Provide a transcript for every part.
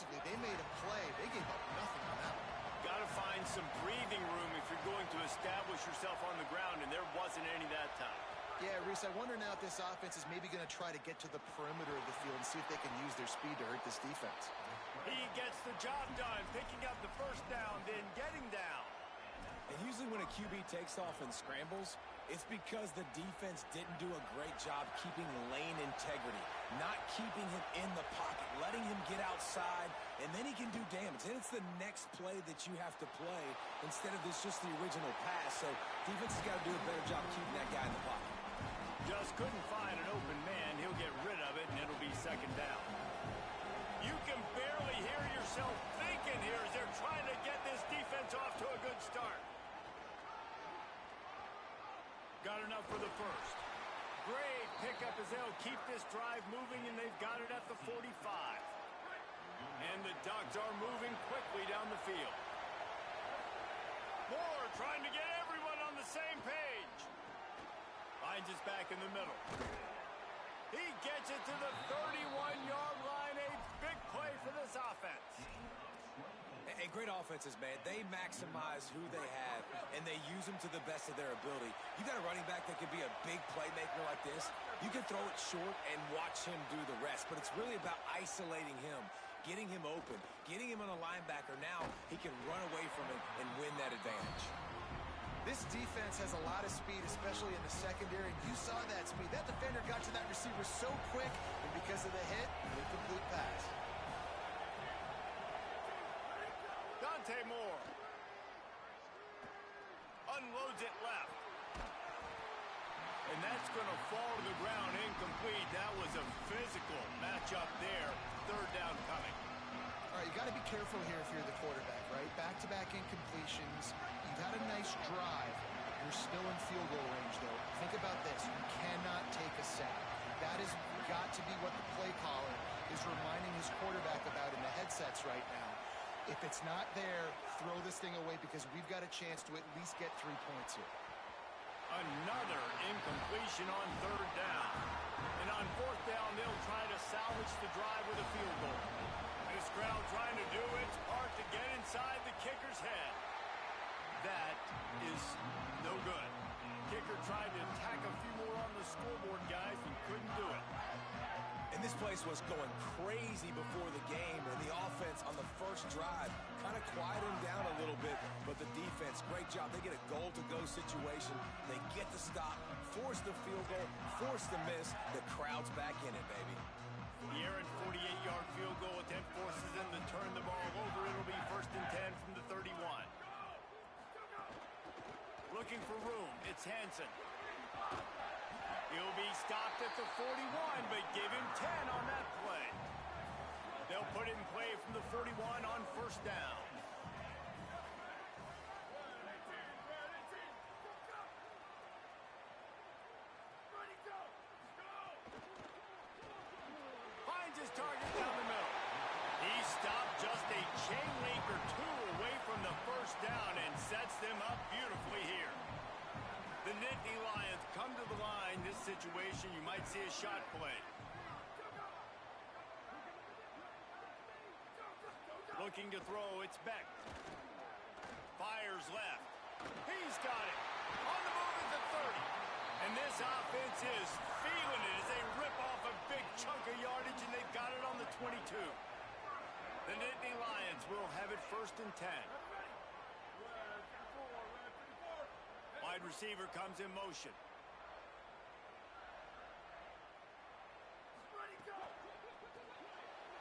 defensively, they made a play. They gave up nothing on that one. Got to find some breathing room if you're going to establish yourself on the ground, and there wasn't any that time. Yeah, Reese, I wonder now if this offense is maybe going to try to get to the perimeter of the field and see if they can use their speed to hurt this defense. He gets the job done, picking up the first down, then getting down. And usually when a QB takes off and scrambles, it's because the defense didn't do a great job keeping lane integrity, not keeping him in the pocket, letting him get outside, and then he can do damage. Then it's the next play that you have to play instead of this just the original pass. So defense has got to do a better job keeping that guy in the pocket. Just couldn't find an open man. He'll get rid of it, and it'll be second down. You can barely hear yourself thinking here as they're trying to get this defense off to a good start. Got enough for the first. Great pickup as they'll keep this drive moving, and they've got it at the 45. And the Ducks are moving quickly down the field. Moore trying to get everyone on the same page. Finds us back in the middle. He gets it to the 31-yard line. A big play for this offense. Hey, great offenses, man. They maximize who they have, and they use them to the best of their ability. You got a running back that can be a big playmaker like this. You can throw it short and watch him do the rest, but it's really about isolating him, getting him open, getting him on a linebacker. Now he can run away from it and win that advantage. This defense has a lot of speed, especially in the secondary. You saw that speed. That defender got to that receiver so quick, and because of the hit, an incomplete pass. Dante Moore unloads it left. And that's going to fall to the ground incomplete. That was a physical matchup there. Third down coming. All right, you got to be careful here if you're the quarterback, right? Back-to-back incompletions. You've had a nice drive. You're still in field goal range, though. Think about this. You cannot take a sack. That has got to be what the play caller is reminding his quarterback about in the headsets right now. If it's not there, throw this thing away because we've got a chance to at least get 3 points here. Another incompletion on third down. And on fourth down, they'll try to salvage the drive with a field goal. This crowd trying to do its part to get inside the kicker's head. That is no good. Kicker tried to tack a few more on the scoreboard, guys, and couldn't do it. And this place was going crazy before the game, and the offense on the first drive kind of quieted them down a little bit, but the defense, great job. They get a goal-to-go situation. They get the stop, force the field goal, force the miss. The crowd's back in it, baby. The errant 48-yard field goal attempt forces them to turn the ball over. It'll be 1st and 10 from the 31. Looking for room. It's Hansen. He'll be stopped at the 41, but give him 10 on that play. They'll put it in play from the 41 on first down. Finds his target down the middle. He stopped just a chain link or two away from the first down and sets them up beautifully here. The Nittany Lions come to the line. This situation, you might see a shot play. Looking to throw, it's Beck. Fires left. He's got it. On the move at the 30. And this offense is feeling it as they rip off a big chunk of yardage, and they've got it on the 22. The Nittany Lions will have it 1st and 10. Wide receiver comes in motion.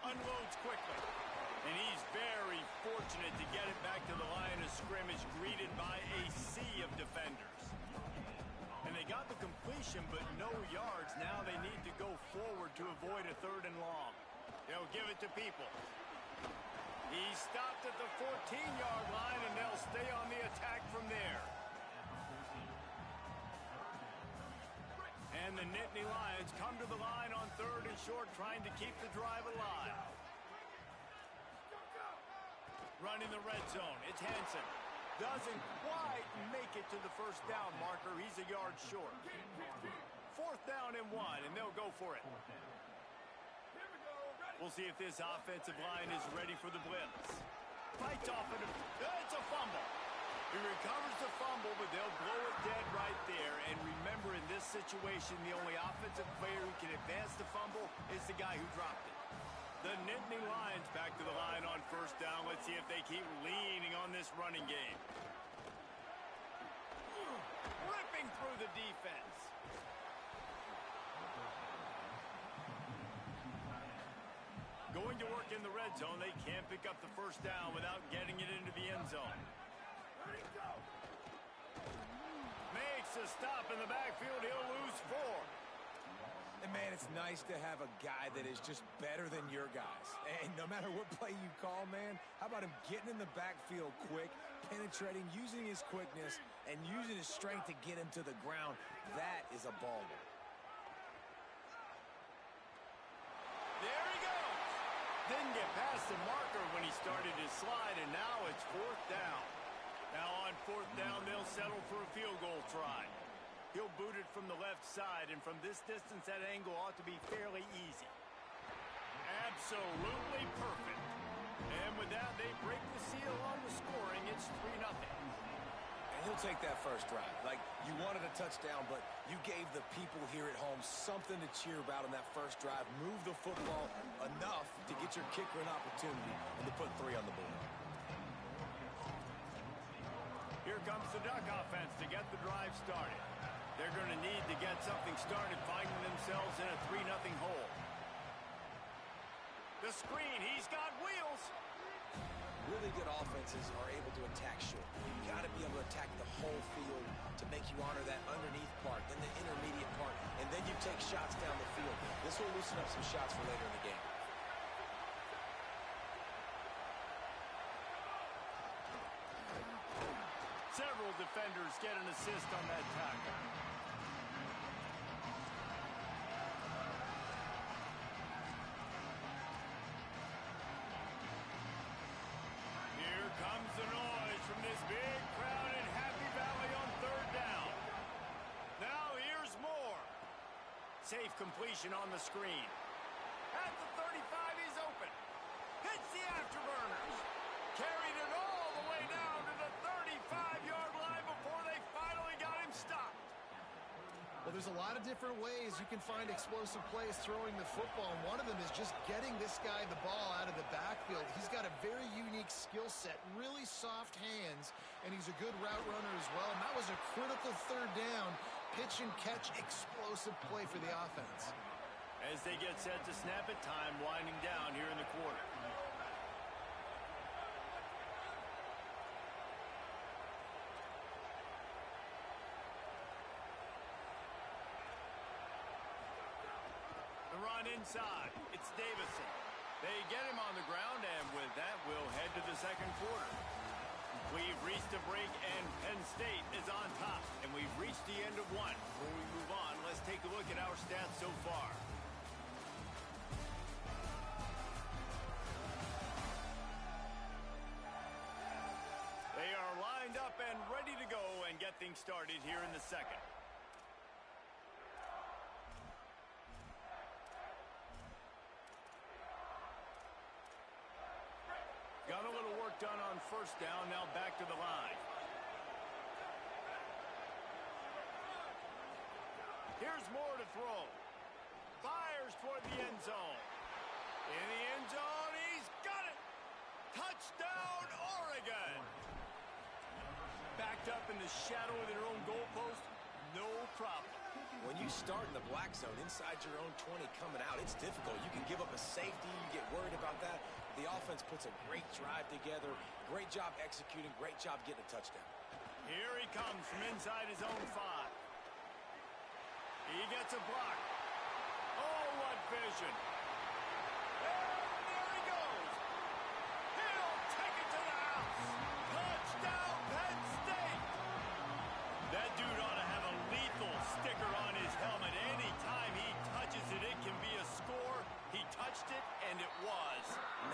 Unloads quickly. And he's very fortunate to get it back to the line of scrimmage, greeted by a sea of defenders. And they got the completion, but no yards. Now they need to go forward to avoid a 3rd and long. They'll give it to People. He stopped at the 14-yard line, and they'll stay on the attack from there. And the Nittany Lions come to the line on 3rd and short, trying to keep the drive alive. Running the red zone, it's Hansen. Doesn't quite make it to the first down marker. He's a yard short. 4th down and 1, and they'll go for it. We'll see if this offensive line is ready for the blitz. Fights off it. It's a fumble. He recovers the fumble, but they'll blow it dead right there. And remember, in this situation, the only offensive player who can advance the fumble is the guy who dropped it. The Nittany Lions back to the line on first down. Let's see if they keep leaning on this running game. Ripping through the defense. Going to work in the red zone. They can't pick up the first down without getting it into the end zone. Makes a stop in the backfield. He'll lose 4. And, man, it's nice to have a guy that is just better than your guys. And no matter what play you call, man, how about him getting in the backfield quick, penetrating, using his quickness, and using his strength to get him to the ground? That is a baller. There he goes. Didn't get past the marker when he started his slide, and now it's 4th down. Now on 4th down, they'll settle for a field goal try. He'll boot it from the left side, and from this distance, that angle ought to be fairly easy. Absolutely perfect. And with that, they break the seal on the scoring. It's 3-0. And he'll take that first drive. Like, you wanted a touchdown, but you gave the people here at home something to cheer about in that first drive. Move the football enough to get your kicker an opportunity and to put 3 on the board. Here comes the Duck offense to get the drive started. They're going to need to get something started, finding themselves in a 3-0 hole. The screen, he's got wheels. Really good offenses are able to attack short. You've got to be able to attack the whole field to make you honor that underneath part, then the intermediate part, and then you take shots down the field. This will loosen up some shots for later in the game. Several defenders get an assist on that tackle. Here comes the noise from this big crowd in Happy Valley on 3rd down. Now here's more. Safe completion on the screen. At the 35, he's open. Hits the afterburners. Carried it all the way down to the 35-yard line before they finally got him stopped. Well, there's a lot of different ways you can find explosive plays throwing the football, and one of them is just getting this guy the ball out of the backfield. He's got a very unique skill set, really soft hands, and he's a good route runner as well. And that was a critical 3rd down, pitch and catch, explosive play for the offense. As they get set to snap it, time winding down here in the quarter. Run inside. It's Davison. They get him on the ground, and with that, we'll head to the second quarter. We've reached a break, and Penn State is on top. And we've reached the end of one. Before we move on, let's take a look at our stats so far. They are lined up and ready to go and get things started here in the second. Got a little work done on first down, now back to the line. Here's more to throw. Fires toward the end zone. In the end zone, he's got it! Touchdown, Oregon! Backed up in the shadow of their own goalpost, no problem. When you start in the black zone inside your own 20 coming out, it's difficult. You can give up a safety. You get worried about that. The offense puts a great drive together. Great job executing. Great job getting a touchdown. Here he comes from inside his own 5. He gets a block. Oh, what vision. And there he goes. He'll take it to the house. Touchdown, Penn State. That dude ought to have a lethal sticker on his helmet. Anytime he touches it, it can be a score. He touched it, and it was.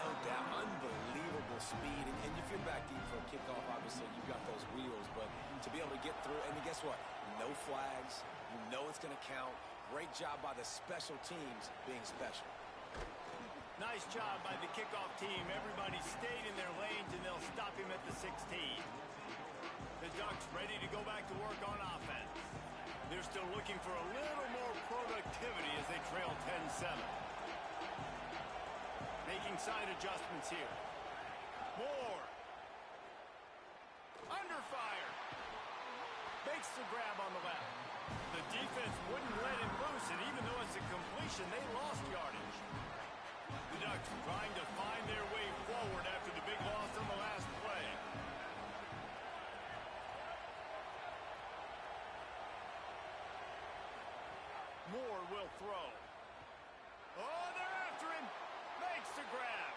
No doubt. Unbelievable speed. And if you're back deep for a kickoff, obviously you've got those wheels. But to be able to get through, and guess what? No flags. You know it's going to count. Great job by the special teams being special. Nice job by the kickoff team. Everybody stayed in their lanes, and they'll stop him at the 16. The Ducks ready to go back to work on offense. They're still looking for a little more productivity as they trail 10-7. Making side adjustments here. Moore. Under fire. Makes the grab on the left. The defense wouldn't let him loose, and even though it's a completion, they lost yardage. The Ducks trying to find their way forward after the big loss on the last play. Moore will throw. Oh, they're after him. Makes the grab.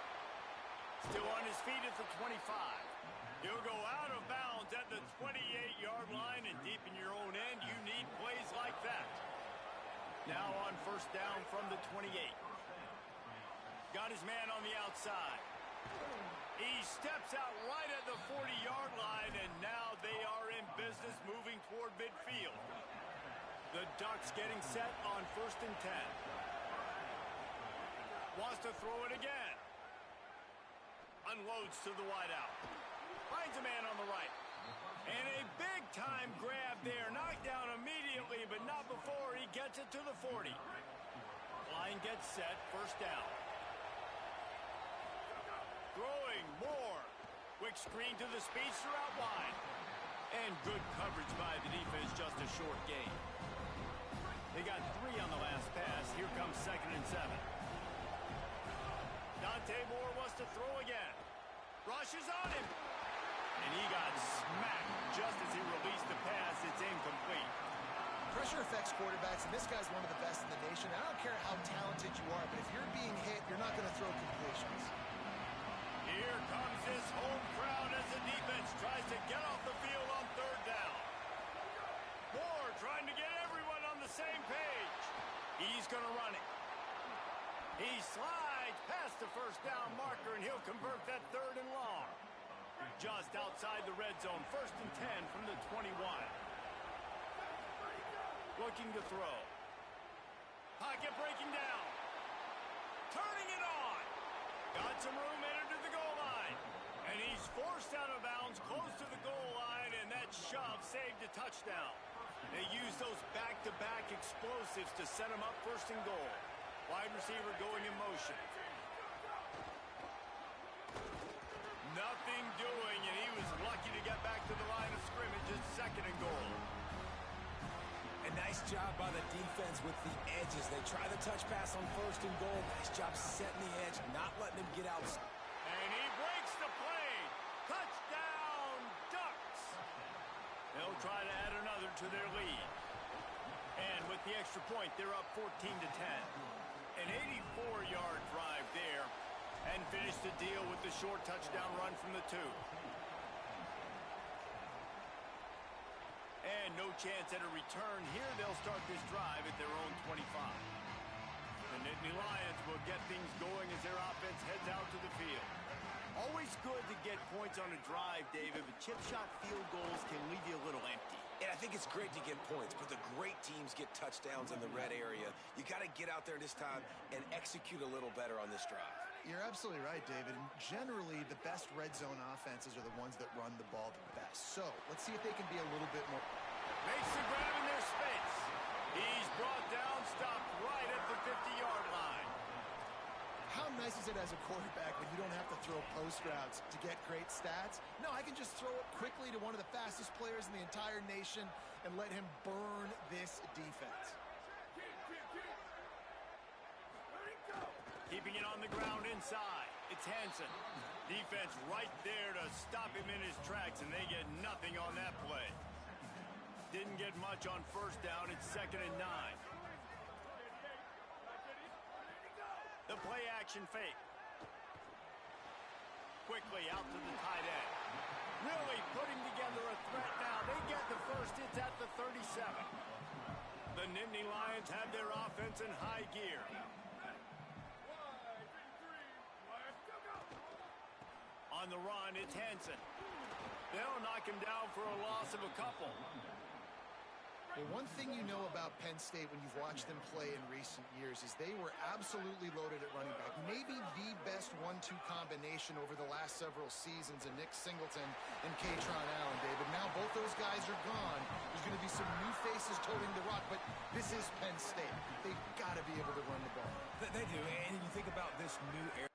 Still on his feet at the 25. He'll go out of bounds at the 28-yard line, and deep in your own end, you need plays like that. Now on first down from the 28. Got his man on the outside. He steps out right at the 40-yard line, and now they are in business moving toward midfield. The Ducks getting set on first and 10. Wants to throw it again. Unloads to the wideout. Finds a man on the right. And a big-time grab there. Knocked down immediately, but not before he gets it to the 40. Line gets set. First down. Throwing more. Quick screen to the speedster out wide. And good coverage by the defense. Just a short gain. They got 3 on the last pass. Here comes second and 7. Dante Moore wants to throw again. Rushes on him. And he got smacked just as he released the pass. It's incomplete. Pressure affects quarterbacks, and this guy's one of the best in the nation. I don't care how talented you are, but if you're being hit, you're not going to throw completions. Here comes this home crowd as the defense tries to get off the field on third down. Moore trying to get everyone on the same page. He's going to run it. He slides past the first down marker, and he'll convert that third and long. Just outside the red zone, first and 10 from the 21. Looking to throw. Pocket breaking down. Turning it on. Got some room, entered to the goal line. And he's forced out of bounds close to the goal line, and that shove saved a touchdown. They use those back-to-back explosives to set him up first and goal. Wide receiver going in motion. Nothing doing, and he was lucky to get back to the line of scrimmage at second and goal. A nice job by the defense with the edges. They try the touch pass on first and goal. Nice job setting the edge, not letting him get out. And he breaks the play. Touchdown, Ducks. They'll try to add another to their lead. And with the extra point, they're up 14-10. An 84-yard drive there. And finish the deal with the short touchdown run from the 2. And no chance at a return here. They'll start this drive at their own 25. The Nittany Lions will get things going as their offense heads out to the field. Always good to get points on a drive, David, but chip shot field goals can leave you a little empty. And I think it's great to get points, but the great teams get touchdowns in the red area. You got to get out there this time and execute a little better on this drive. You're absolutely right, David. And generally, the best red zone offenses are the ones that run the ball the best. So let's see if they can be a little bit more. Makes the grab in their space. He's brought down, stopped right at the 50-yard line. How nice is it as a quarterback when you don't have to throw post routes to get great stats? No, I can just throw it quickly to one of the fastest players in the entire nation and let him burn this defense. Keeping it on the ground inside. It's Hansen. Defense right there to stop him in his tracks, and they get nothing on that play. Didn't get much on first down. It's second and 9. The play action fake. Quickly out to the tight end. Really putting together a threat now. They get the first. It's at the 37. The Nittany Lions have their offense in high gear. On the run, it's Hansen. They'll knock him down for a loss of a couple. Well, one thing you know about Penn State when you've watched them play in recent years is they were absolutely loaded at running back. Maybe the best 1-2 combination over the last several seasons in Nick Singleton and Kaytron Allen, David. Now both those guys are gone. There's going to be some new faces toting the rock, but this is Penn State. They've got to be able to run the ball. They do, and you think about this new era.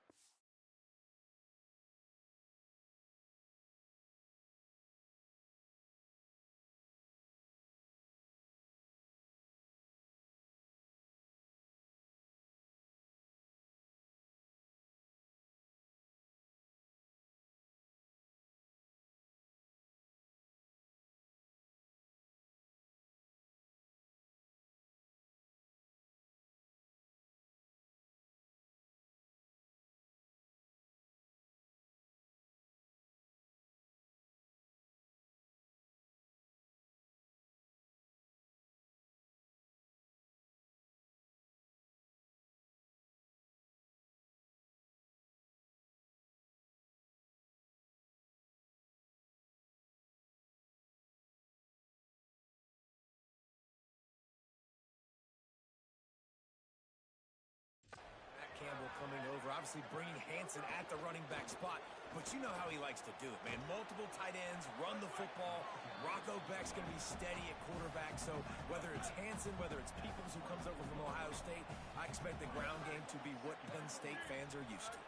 Campbell coming over, obviously bringing Hansen at the running back spot, but you know how he likes to do it, man. Multiple tight ends, run the football. Rocco Beck's going to be steady at quarterback, so whether it's Hansen, whether it's Peoples who comes over from Ohio State, I expect the ground game to be what Penn State fans are used to.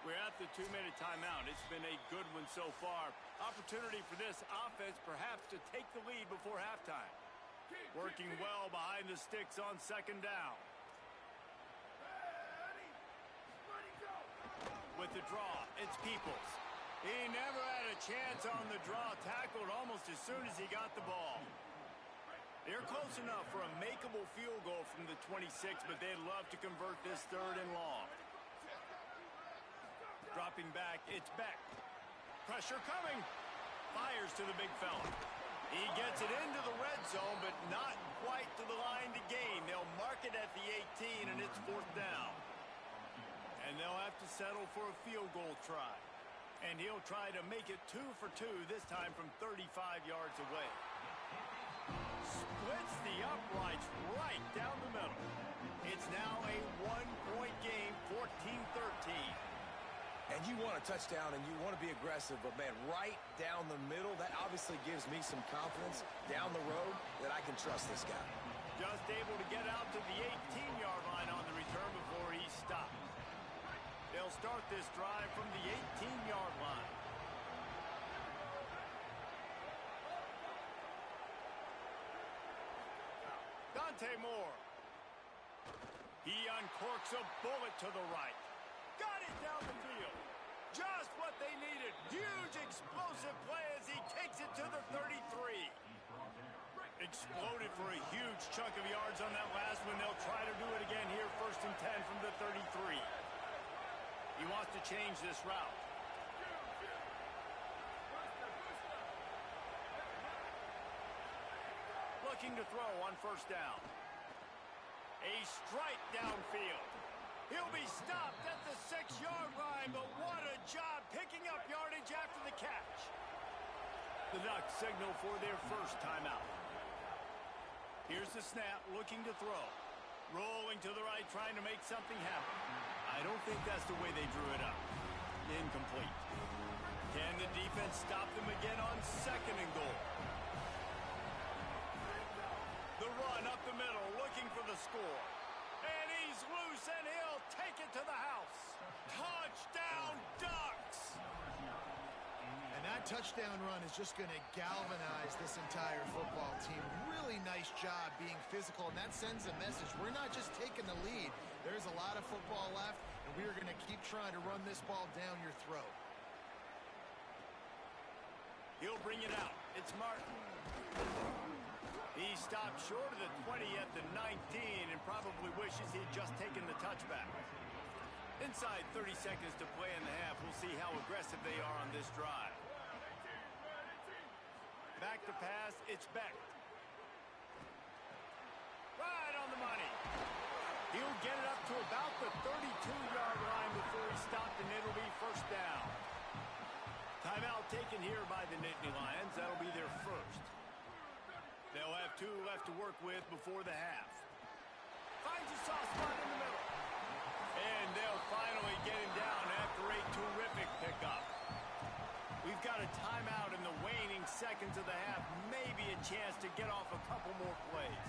We're at the 2-minute timeout. It's been a good one so far. Opportunity for this offense perhaps to take the lead before halftime. Working well behind the sticks on second down. With the draw, it's Peoples. He never had a chance on the draw, tackled almost as soon as he got the ball. They're close enough for a makeable field goal from the 26, but they'd love to convert this 3rd and long. Dropping back, it's Beck. Pressure coming. Fires to the big fella. He gets it into the red zone, but not quite to the line to gain. They'll mark it at the 18, and it's 4th down. And they'll have to settle for a field goal try. And he'll try to make it 2 for 2, this time from 35 yards away. Splits the uprights right down the middle. It's now a 1-point game, 14-13. And you want a touchdown and you want to be aggressive, but, man, right down the middle, that obviously gives me some confidence down the road that I can trust this guy. Just able to get out to the 18-yard line on the return before he stopped. They'll start this drive from the 18-yard line. Dante Moore. He uncorks a bullet to the right. Got it down the field. Just what they needed. Huge explosive play as he takes it to the 33. Exploded for a huge chunk of yards on that last one. They'll try to do it again here, 1st and 10 from the 33. He wants to change this route. Looking to throw on 1st down. A strike downfield. He'll be stopped at the 6-yard line, but what a job picking up yardage after the catch. The Ducks signal for their 1st timeout. Here's the snap, looking to throw. Rolling to the right, trying to make something happen. I don't think that's the way they drew it up. Incomplete. Can the defense stop them again on 2nd and goal? The run up the middle, looking for the score. And he's loose, and he'll take it to the house. Touchdown, Ducks! And that touchdown run is just going to galvanize this entire football team. Really nice job being physical, and that sends a message. We're not just taking the lead. There's a lot of football left, and we are going to keep trying to run this ball down your throat. He'll bring it out. It's Martin. He stopped short of the 20 at the 19 and probably wishes he'd just taken the touchback. Inside 30 seconds to play in the half. We'll see how aggressive they are on this drive. Back to pass. It's Beck. Right on the money. He'll get it up to about the 32-yard line before he stopped, and it'll be 1st down. Timeout taken here by the Nittany Lions. That'll be their 1st. They'll have 2 left to work with before the half. Finds a soft spot in the middle. And they'll finally get him down after a terrific pickup. We've got a timeout in the waning seconds of the half. Maybe a chance to get off a couple more plays.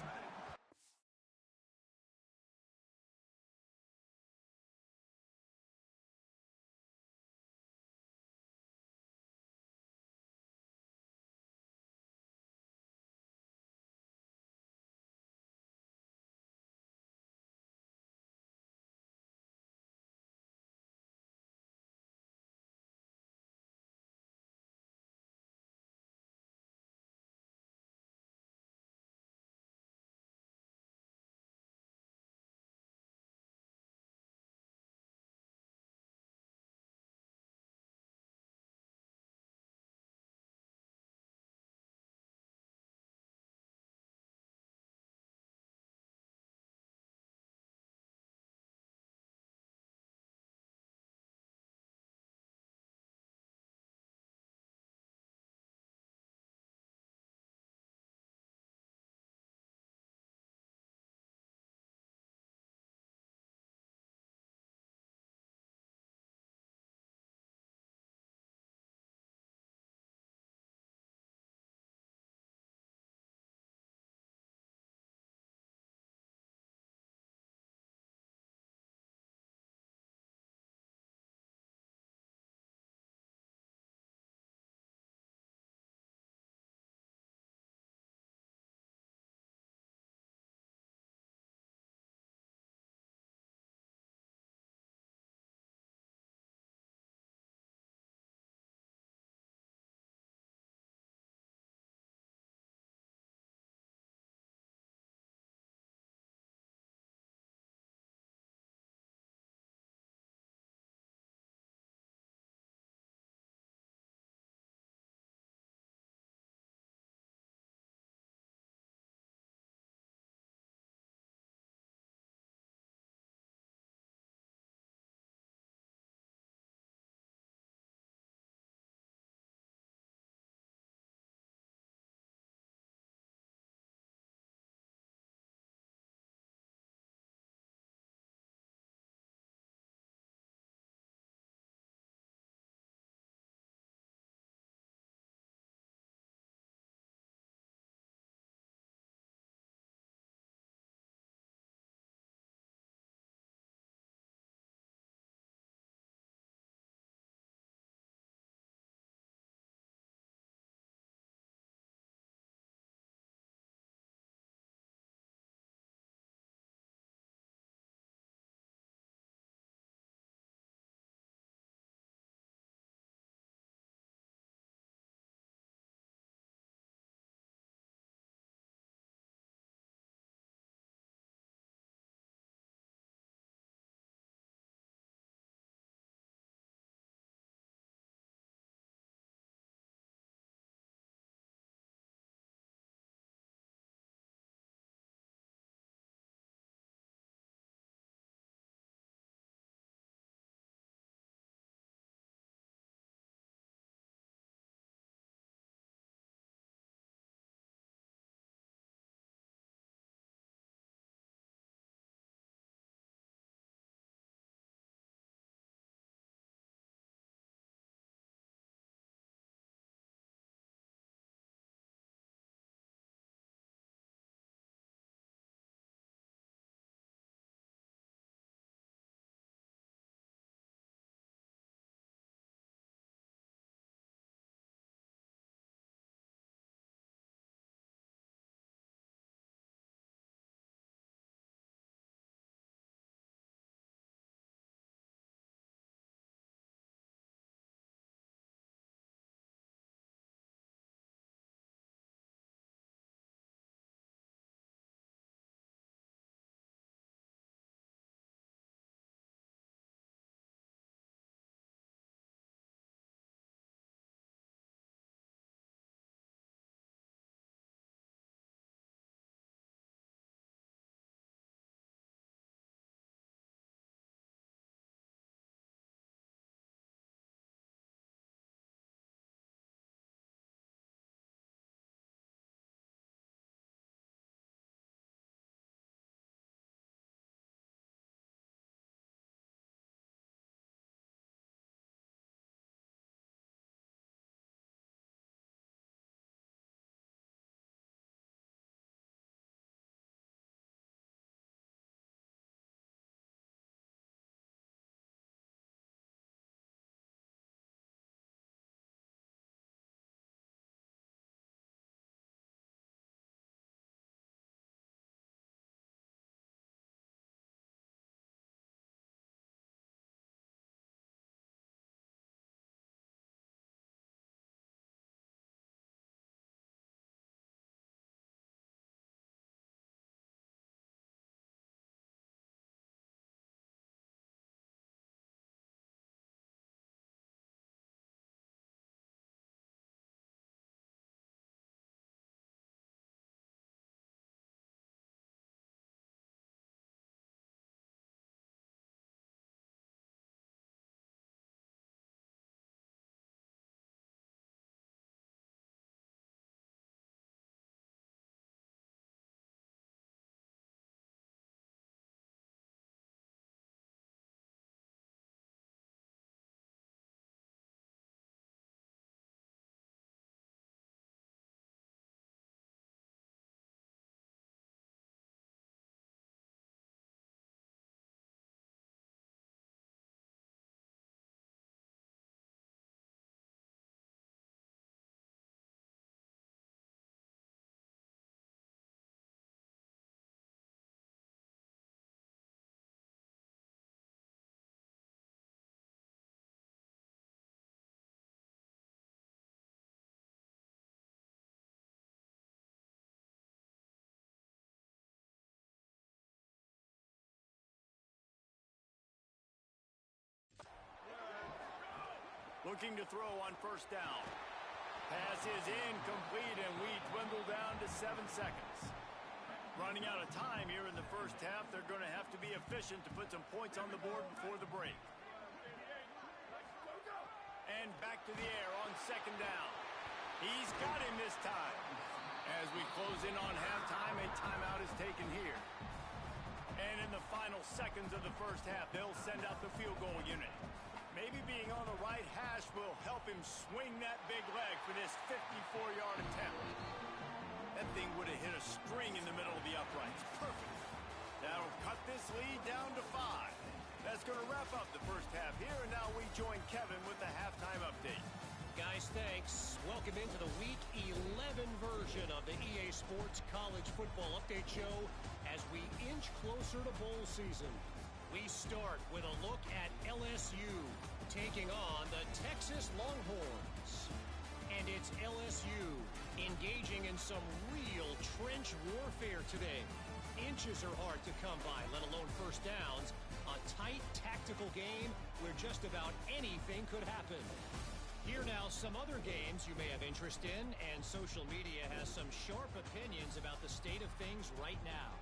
Looking to throw on first down. Pass is incomplete, and we dwindle down to 7 seconds. Running out of time here in the first half. They're going to have to be efficient to put some points on the board before the break. And back to the air on second down. He's got him this time. As we close in on halftime, a timeout is taken here. And in the final seconds of the first half, they'll send out the field goal unit. Maybe being on the right hash will help him swing that big leg for this 54-yard attempt. That thing would have hit a string in the middle of the uprights. Perfect. That'll cut this lead down to 5. That's going to wrap up the first half here, and now we join Kevin with the halftime update. Guys, thanks. Welcome into the Week 11 version of the EA Sports College Football Update Show as we inch closer to bowl season. We start with a look at LSU taking on the Texas Longhorns. And it's LSU engaging in some real trench warfare today. Inches are hard to come by, let alone first downs. A tight tactical game where just about anything could happen. Here now, some other games you may have interest in, and social media has some sharp opinions about the state of things right now.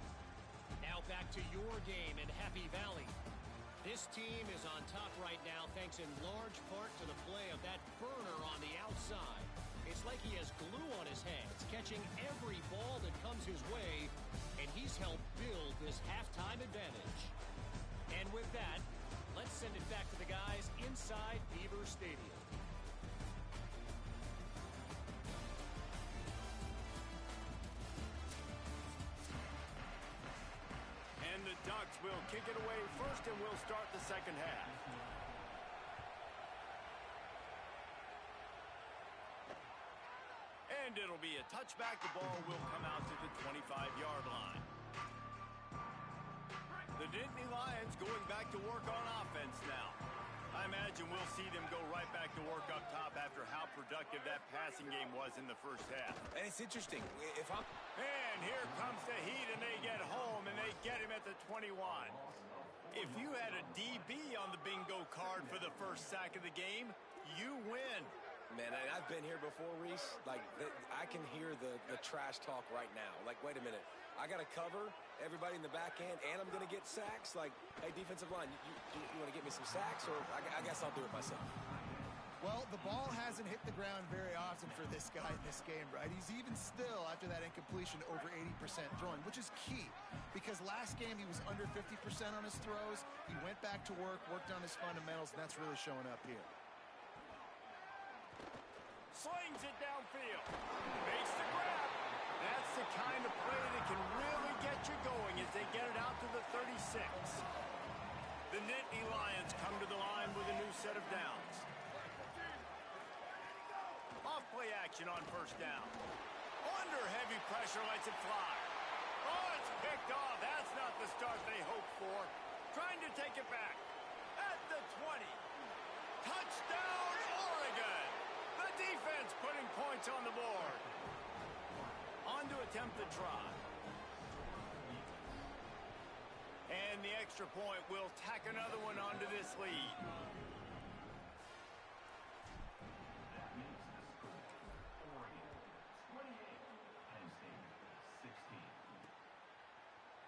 Now back to your game in Happy Valley. This team is on top right now thanks in large part to the play of that burner on the outside. It's like he has glue on his hands, catching every ball that comes his way, and he's helped build this halftime advantage. And with that, let's send it back to the guys inside Beaver Stadium. And the Ducks will kick it away first, and we'll start the second half. And it'll be a touchback. The ball will come out to the 25-yard line. The Nittany Lions going back to work on offense now. I imagine we'll see them go right back to work up top after how productive that passing game was in the first half. And it's interesting. And here comes the Heat, and they get home, and they get him at the 21. If you had a DB on the bingo card for the first sack of the game, you win. Man, I've been here before, Reese. Like, I can hear the trash talk right now. Like, wait a minute. I got to cover everybody in the back end, and I'm going to get sacks. Like, hey, defensive line, you want to get me some sacks? Or I guess I'll do it myself. Well, the ball hasn't hit the ground very often for this guy in this game, right? He's even still, after that incompletion, over 80% throwing, which is key. Because last game, he was under 50% on his throws. He went back to work, worked on his fundamentals, and that's really showing up here. Slings it downfield. Makes the grab. That's the kind of play that can really get you going as they get it out to the 36. The Nittany Lions come to the line with a new set of downs. Off-play action on first down. Under heavy pressure, lets it fly. Oh, it's picked off. That's not the start they hoped for. Trying to take it back. At the 20. Touchdown, Oregon! The defense putting points on the board. On to attempt the try. And the extra point will tack another one onto this lead.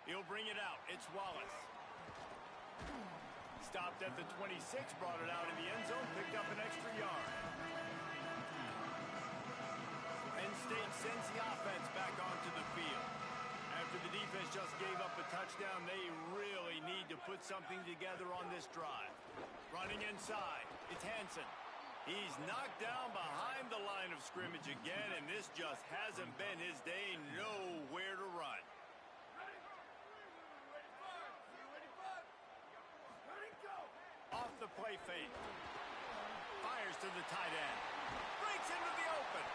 He'll bring it out. It's Wallace. Stopped at the 26, brought it out in the end zone, picked up an extra yard. Penn State sends the offense back onto the field. After the defense just gave up a touchdown, they really need to put something together on this drive. Running inside, it's Hansen. He's knocked down behind the line of scrimmage again, and this just hasn't been his day. Nowhere to run. Off the play fake. Fires to the tight end. Breaks into the open.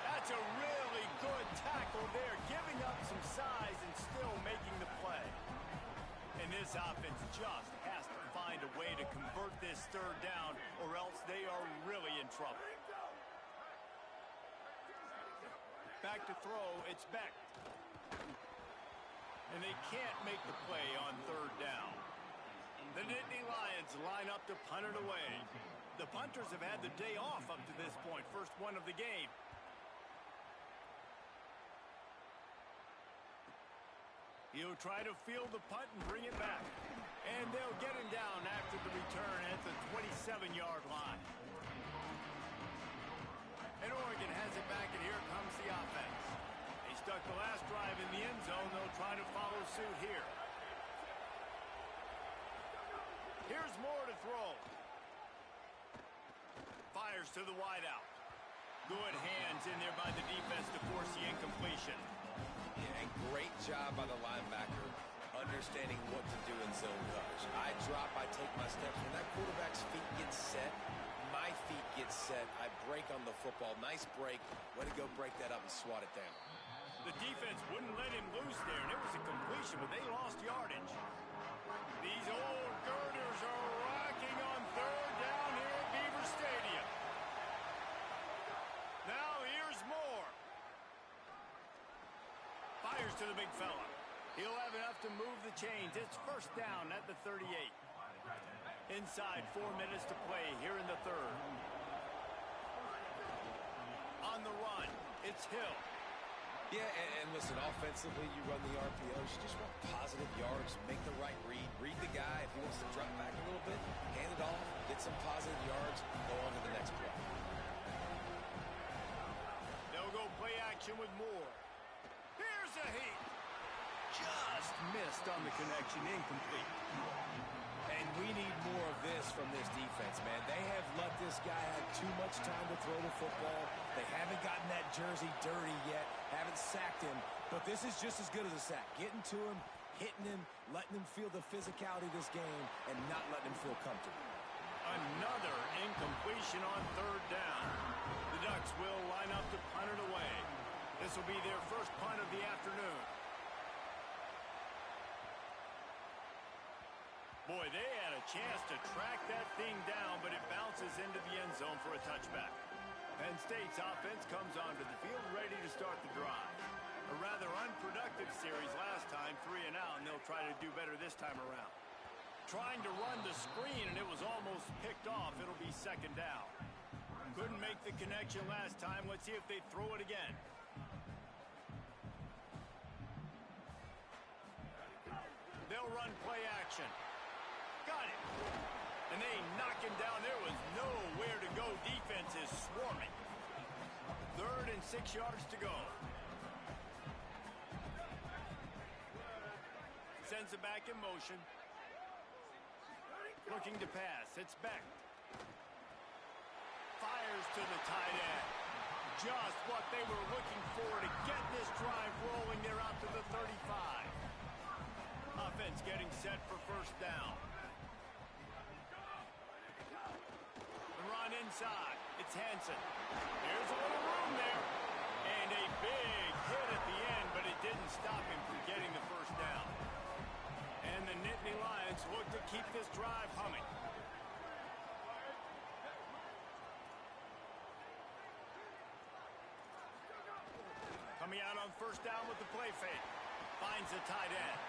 That's a really good tackle there, giving up some size and still making the play. And this offense just has to find a way to convert this third down, or else they are really in trouble. Back to throw, it's Beck. And they can't make the play on third down. The Nittany Lions line up to punt it away. The punters have had the day off up to this point. First one of the game. He'll try to field the punt and bring it back. And they'll get him down after the return at the 27-yard line. And Oregon has it back, and here comes the offense. They stuck the last drive in the end zone. They'll try to follow suit here. Here's Moore to throw. Fires to the wideout. Good hands in there by the defense to force the incompletion. Yeah, and great job by the linebacker understanding what to do in zone coverage. I drop, I take my steps. When that quarterback's feet get set, my feet get set. I break on the football. Nice break. Way to go break that up and swat it down. The defense wouldn't let him loose there, and it was a completion, but they lost yardage. These old girders are rocking on third down here at Beaver Stadium. Now here's Moore. Fires to the big fella. He'll have enough to move the chains. It's first down at the 38. Inside 4 minutes to play here in the third. On the run, it's Hill. Yeah, and listen, offensively, you run the RPOs. You just want positive yards, make the right read. Read the guy. If he wants to drop back a little bit, hand it off, get some positive yards, go on to the next play. They'll go play action with Moore. Here's a heat. Just missed on the connection, incomplete. And we need more of this from this defense, man. They have let this guy have too much time to throw the football. They haven't gotten that jersey dirty yet, haven't sacked him. But this is just as good as a sack. Getting to him, hitting him, letting him feel the physicality of this game, and not letting him feel comfortable. Another incompletion on third down. The Ducks will line up to punt it away. This will be their first punt of the afternoon. Boy, they had a chance to track that thing down, but it bounces into the end zone for a touchback. Penn State's offense comes onto the field ready to start the drive. A rather unproductive series last time, 3 and out, and they'll try to do better this time around. Trying to run the screen, and it was almost picked off. It'll be second down. Couldn't make the connection last time. Let's see if they throw it again. They'll run play action. Got it. And they knock him down. There was nowhere to go. Defense is swarming. 3rd and 6 yards to go. Sends it back in motion. Looking to pass. It's Beck. Fires to the tight end. Just what they were looking for to get this drive rolling. They're out to the 35. Offense getting set for first down. The run inside. It's Hansen. There's a little room there. And a big hit at the end, but it didn't stop him from getting the first down. And the Nittany Lions look to keep this drive humming. Coming out on first down with the play fake. Finds the tight end.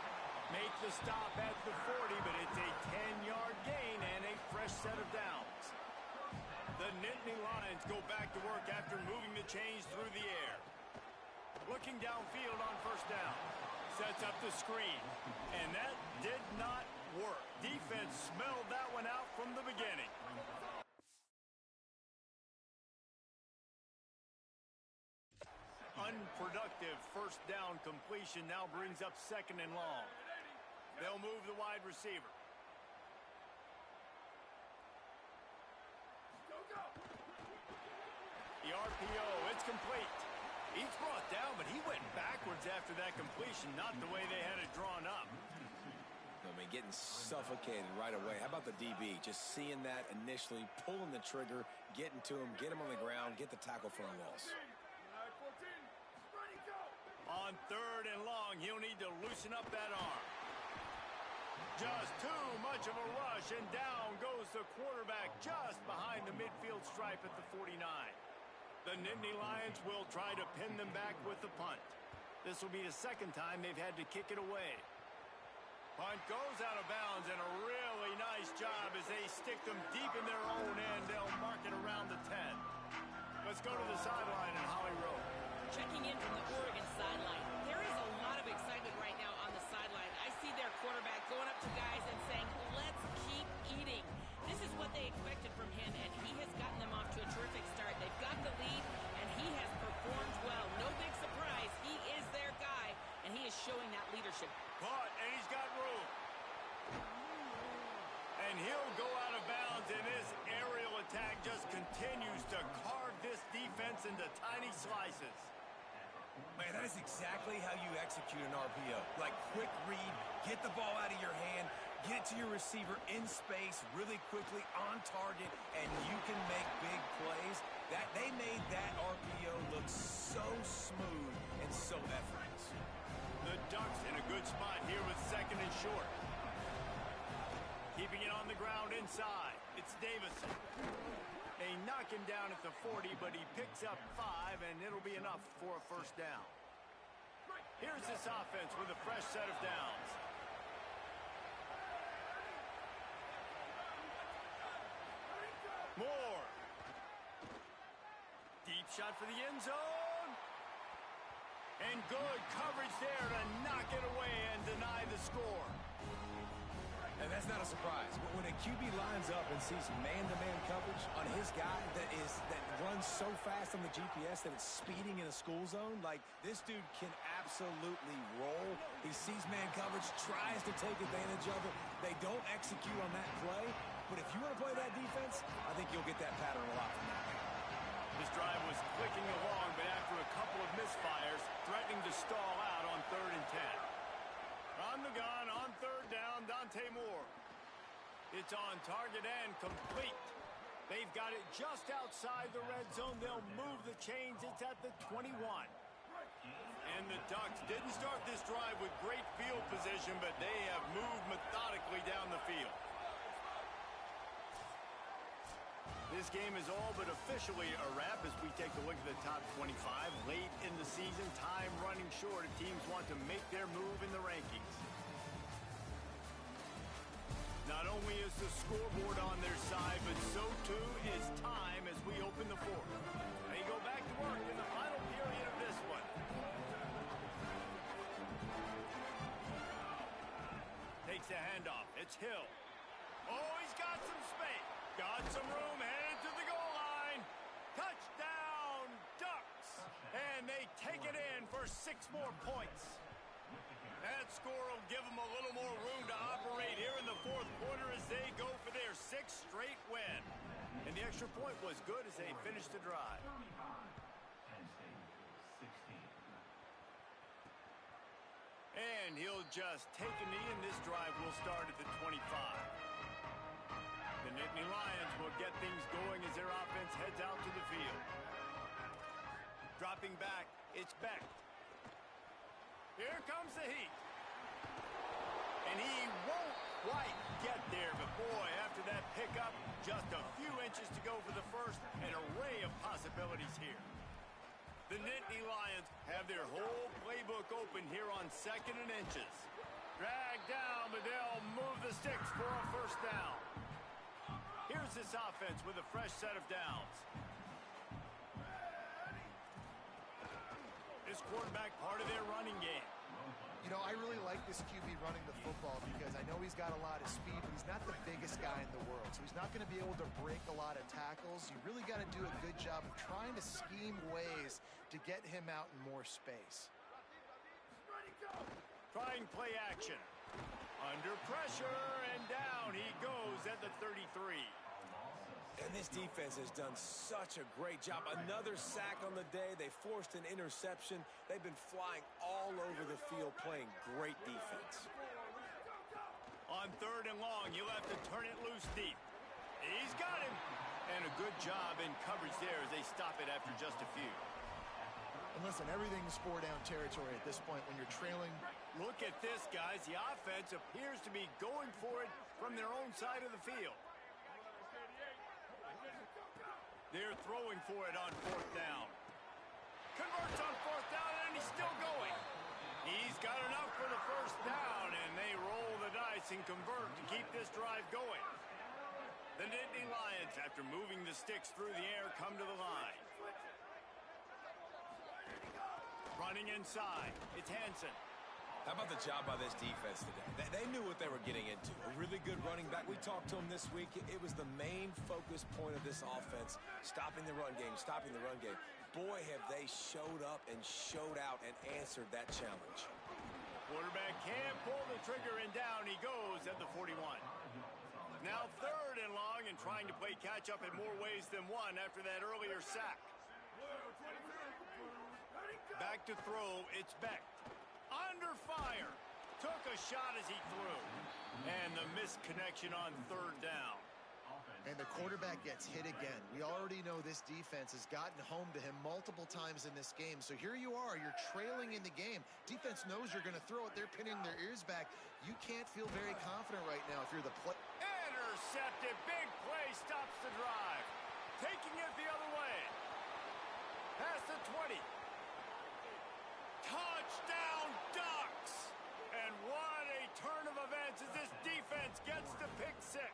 Make the stop at the 40, but it's a 10-yard gain and a fresh set of downs. The Nittany Lions go back to work after moving the chains through the air. Looking downfield on first down. Sets up the screen. And that did not work. Defense smelled that one out from the beginning. Unproductive first down completion now brings up 2nd and long. They'll move the wide receiver. The RPO, it's complete. He's brought down, but he went backwards after that completion, not the way they had it drawn up. I mean, getting suffocated right away. How about the DB? Just seeing that initially, pulling the trigger, getting to him, get him on the ground, get the tackle for a loss. On 3rd and long, he'll need to loosen up that arm. Just too much of a rush, and down goes the quarterback just behind the midfield stripe at the 49. The Nittany Lions will try to pin them back with the punt. This will be the 2nd time they've had to kick it away. Punt goes out of bounds, and a really nice job as they stick them deep in their own end. They'll mark it around the 10. Let's go to the sideline in Holly Rowe. Checking in from the Oregon sideline. There is a lot of excitement right now on the sideline. I see their quarterback going up to guys and saying, let's keep eating. This is what they expected from him, and he has gotten them off to a terrific start. They've got the lead, and he has performed well. No big surprise. He is their guy, and he is showing that leadership. Caught, and he's got room. And he'll go out of bounds, and this aerial attack just continues to carve this defense into tiny slices. Man, that is exactly how you execute an RPO. Like, quick read, get the ball out of your hand, get it to your receiver in space really quickly on target, and you can make big plays. They made that RPO look so smooth and so effortless. The Ducks in a good spot here with second and short. Keeping it on the ground inside. It's Davison. They knock him down at the 40, but he picks up 5, and it'll be enough for a first down. Here's this offense with a fresh set of downs. Moore. Deep shot for the end zone. And good coverage there to knock it away and deny the score. And that's not a surprise. When a QB lines up and sees man-to-man coverage on his guy that runs so fast on the GPS that it's speeding in a school zone, like, this dude can absolutely roll. He sees man coverage, tries to take advantage of it. They don't execute on that play. But if you want to play that defense, I think you'll get that pattern a lot from that. This drive was clicking along, but after a couple of misfires, threatening to stall out on 3rd and 10. On the gun, on 3rd down, Dante Moore. It's on target and complete. They've got it just outside the red zone. They'll move the chains. It's at the 21. And the Ducks didn't start this drive with great field position, but they have moved methodically down the field. This game is all but officially a wrap as we take a look at the top 25. Late in the season, time running short if teams want to make their move in the rankings. Not only is the scoreboard on their side, but so too is time as we open the fourth. They go back to work in the final period of this one. Takes the handoff. It's Hill. Oh, he's got some space. Got some room, headed to the goal line. Touchdown, Ducks. And they take it in for 6 more points. That score will give them a little more room to operate here in the 4th quarter as they go for their 6th straight win. And the extra point was good as they finished the drive. And he'll just take a knee, and this drive will start at the 25. The Nittany Lions will get things going as their offense heads out to the field. Dropping back, it's Beck. Here comes the heat. And he won't quite get there, but boy, after that pickup, just a few inches to go for the first. An array of possibilities here. The Nittany Lions have their whole playbook open here on 2nd and inches. Dragged down, but they'll move the sticks for a first down. Here's this offense with a fresh set of downs. This quarterback part of their running game. You know, I really like this QB running the football because I know he's got a lot of speed, but he's not the biggest guy in the world. So he's not going to be able to break a lot of tackles. You really got to do a good job of trying to scheme ways to get him out in more space. Trying play action. Under pressure, and down he goes at the 33. And this defense has done such a great job. Another sack on the day. They forced an interception. They've been flying all over the field, playing great defense. On 3rd and long, you'll have to turn it loose deep. He's got him. And a good job in coverage there as they stop it after just a few. And listen, everything's 4-down territory at this point when you're trailing. Look at this, guys. The offense appears to be going for it from their own side of the field. They're throwing for it on 4th down. Converts on 4th down, and he's still going. He's got enough for the first down, and they roll the points and convert to keep this drive going. The Nittany Lions, after moving the sticks through the air, come to the line. Running inside, it's Hansen. How about the job by this defense today? They knew what they were getting into. A really good running back. We talked to him this week. It was the main focus point of this offense, stopping the run game, stopping the run game. Boy, have they showed up and showed out and answered that challenge. Quarterback can't pull the trigger, and down he goes at the 41. Now 3rd and long, and trying to play catch-up in more ways than one after that earlier sack. Back to throw, it's Beck. Under fire. Took a shot as he threw. And the missed connection on 3rd down. And the quarterback gets hit again. We already know this defense has gotten home to him multiple times in this game. So here you are, you're trailing in the game. Defense knows you're going to throw it. They're pinning their ears back. You can't feel very confident right now if you're the play. Intercepted. Big play stops the drive. Taking it the other way. Past the 20. Touchdown Ducks! And what a turn of events as this defense gets to pick 6.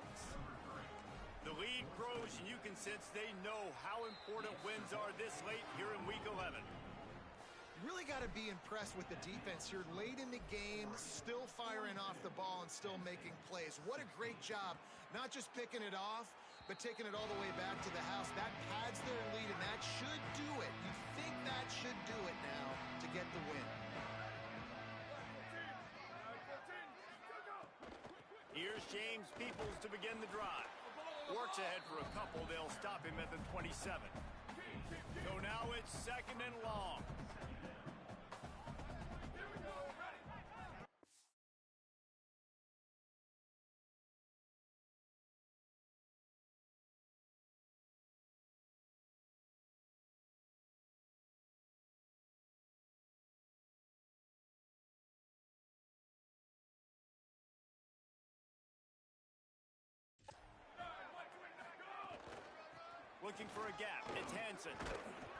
The lead grows, and you can sense they know how important wins are this late here in Week 11. You really got to be impressed with the defense here late in the game, still firing off the ball and still making plays. What a great job, not just picking it off, but taking it all the way back to the house. That pads their lead, and that should do it. You think that should do it now to get the win. Here's James Peoples to begin the drive. Works ahead for a couple. They'll stop him at the 27. So now it's 2nd and long. Looking for a gap. It's Hansen.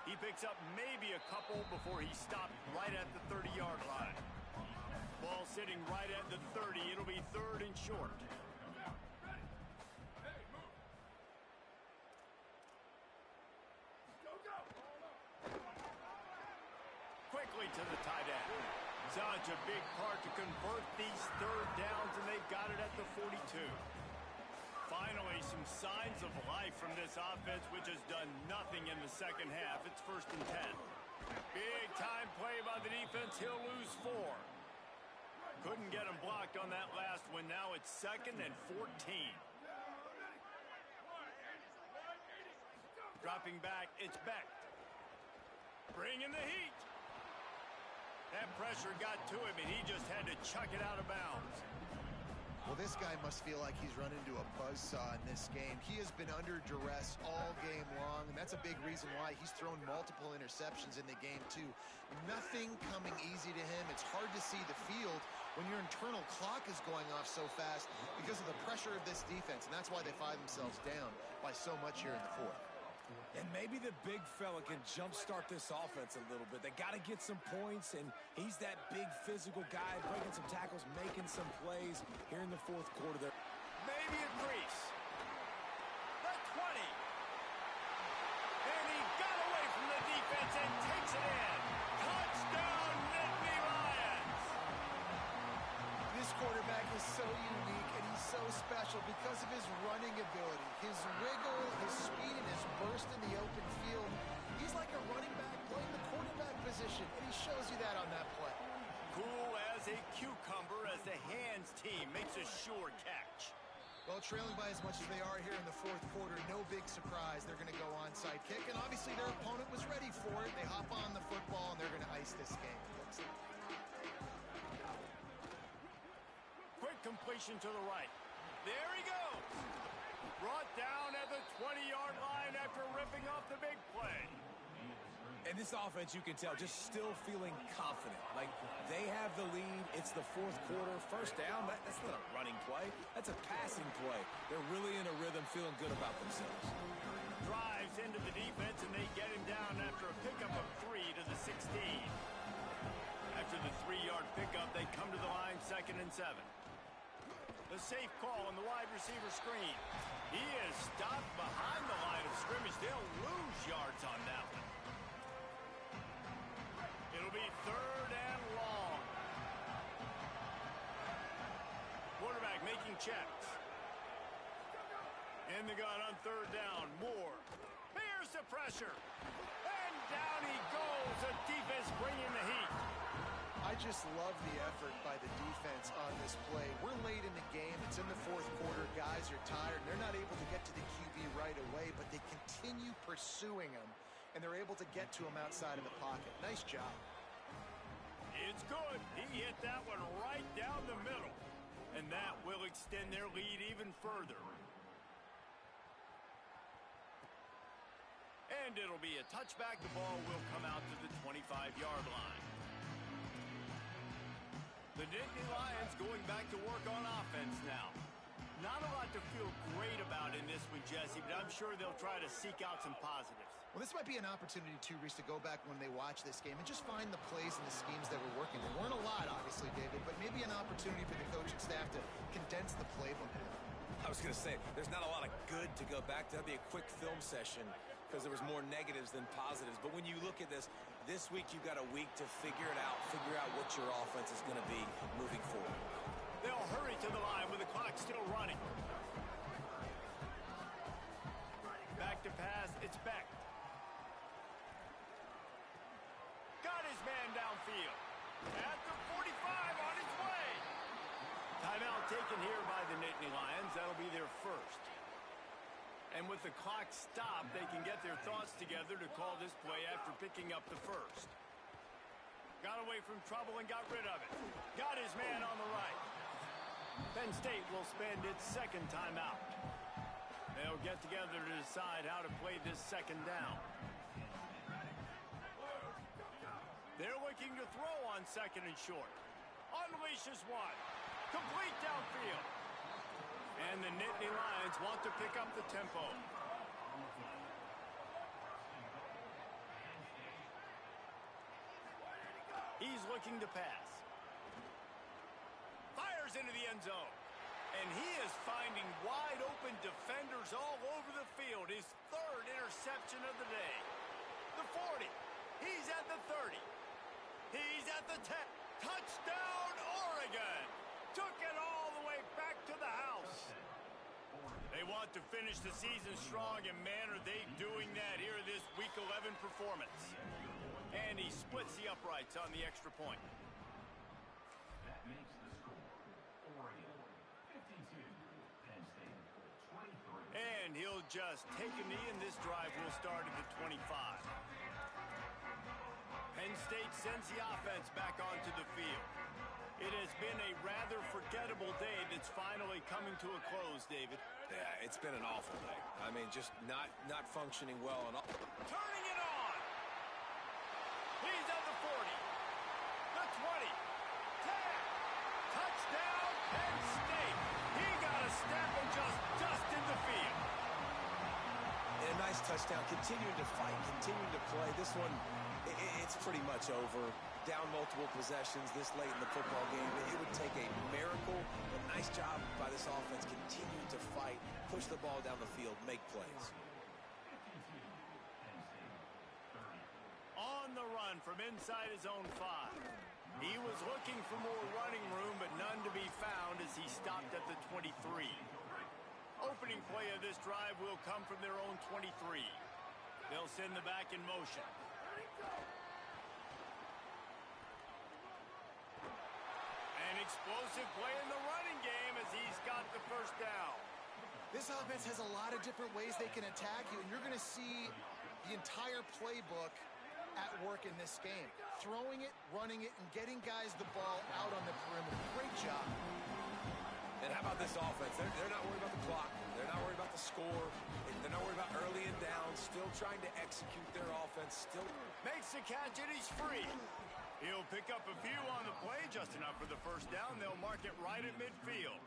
He picks up maybe a couple before he stopped right at the 30-yard line. Ball sitting right at the 30. It'll be 3rd and short. Quickly to the tight end. Such a big part to convert these 3rd downs, and they've got it at the 42. Finally, some signs of life from this offense, which has done nothing in the second half. It's 1st and 10. Big time play by the defense. He'll lose 4. Couldn't get him blocked on that last one. Now it's 2nd and 14. Dropping back, it's Beck. Bringing the heat. That pressure got to him, and he just had to chuck it out of bounds. Well, this guy must feel like he's run into a buzzsaw in this game. He has been under duress all game long, and that's a big reason why he's thrown multiple interceptions in the game, too. Nothing coming easy to him. It's hard to see the field when your internal clock is going off so fast because of the pressure of this defense, and that's why they find themselves down by so much here in the 4th. And maybe the big fella can jumpstart this offense a little bit. They got to get some points, and he's that big physical guy, breaking some tackles, making some plays here in the 4th quarter. There, maybe a crease. The 20. And he got away from the defense and takes it in. Touchdown, Nittany Lions. This quarterback is so unique, and he's so special because of his running ability, his wiggle, his speed, and his burst in the open field. He's like a running back playing the quarterback position, and he shows you that on that play. Cool as a cucumber as the hands team makes a sure catch. Well, trailing by as much as they are here in the 4th quarter, no big surprise. They're going to go onside kick, and obviously their opponent was ready for it. They hop on the football, and they're going to ice this game. Quick completion to the right. There he goes. Brought down at the 20-yard line after ripping off the big play. and this offense, you can tell, just still feeling confident. Like, they have the lead. It's the 4th quarter. First down, that's not a running play. That's a passing play. They're really in a rhythm, feeling good about themselves. Drives into the defense, and they get him down after a pickup of 3 to the 16. After the 3-yard pickup, they come to the line 2nd and 7. The safe call on the wide receiver screen. He is stopped behind the line of scrimmage. They'll lose yards on that one. It'll be 3rd and long. Quarterback making checks. In the gun on 3rd down. Moore. Here's the pressure. And down he goes. The defense bringing the heat. I just love the effort by the defense on this play. We're late in the game. It's in the 4th quarter. Guys are tired. They're not able to get to the QB right away, but they continue pursuing him, and they're able to get to him outside of the pocket. Nice job. It's good. He hit that one right down the middle, and that will extend their lead even further. And it'll be a touchback. The ball will come out to the 25-yard line. The Nittany Lions going back to work on offense now. Not a lot to feel great about in this one, Jesse, but I'm sure they'll try to seek out some positives. Well, this might be an opportunity, too, Reese, to go back when they watch this game and just find the plays and the schemes that were working. There weren't a lot, obviously, David, but maybe an opportunity for the coaching staff to condense the playbook. I was going to say, there's not a lot of good to go back to. That'd be a quick film session because there was more negatives than positives. But when you look at this week you've got a week to figure out what your offense is going to be moving forward. They'll hurry to the line with the clock still running. Back to pass, it's Beck. Got his man downfield. At the 45 on his way. Timeout taken here by the Nittany Lions. That'll be their first. And with the clock stopped, they can get their thoughts together to call this play after picking up the first. Got away from trouble and got rid of it. Got his man on the right. Penn State will spend its 2nd timeout. They'll get together to decide how to play this 2nd down. They're looking to throw on 2nd and short. Unleashes one. Complete downfield. And the Nittany Lions want to pick up the tempo. He's looking to pass. Fires into the end zone. And he is finding wide open defenders all over the field. His 3rd interception of the day. The 40. He's at the 30. He's at the 10. Touchdown, Oregon. Took it all the way back to the house. They want to finish the season strong, and man, are they doing that here in this Week 11 performance. And he splits the uprights on the extra point. That makes the score Oregon 52, Penn State 23. And he'll just take a knee, and this drive will start at the 25. Penn State sends the offense back onto the field. It has been a rather forgettable day that's finally coming to a close, David. Yeah, it's been an awful day. I mean, just not functioning well at all. Turning it on. He's at the 40. The 20. 10. Touchdown, Penn State. He got a step and just dusted the field. And a nice touchdown. Continuing to fight, continuing to play. This one, it's pretty much over. Down multiple possessions this late in the football game. It would take a miracle. A nice job by this offense. Continuing to fight, push the ball down the field, make plays. On the run from inside his own 5. He was looking for more running room, but none to be found as he stopped at the 23. Opening play of this drive will come from their own 23. They'll send the back in motion. An explosive play in the running game as he's got the 1st down. This offense has a lot of different ways they can attack you, and you're going to see the entire playbook at work in this game. Throwing it, running it, and getting guys the ball out on the perimeter. Great job. And how about this offense? They're not worried about the clock. They're not worried about the score. They're not worried about early and down. Still trying to execute their offense. Still makes the catch, and he's free. He'll pick up a few on the play, just enough for the 1st down. They'll mark it right at midfield.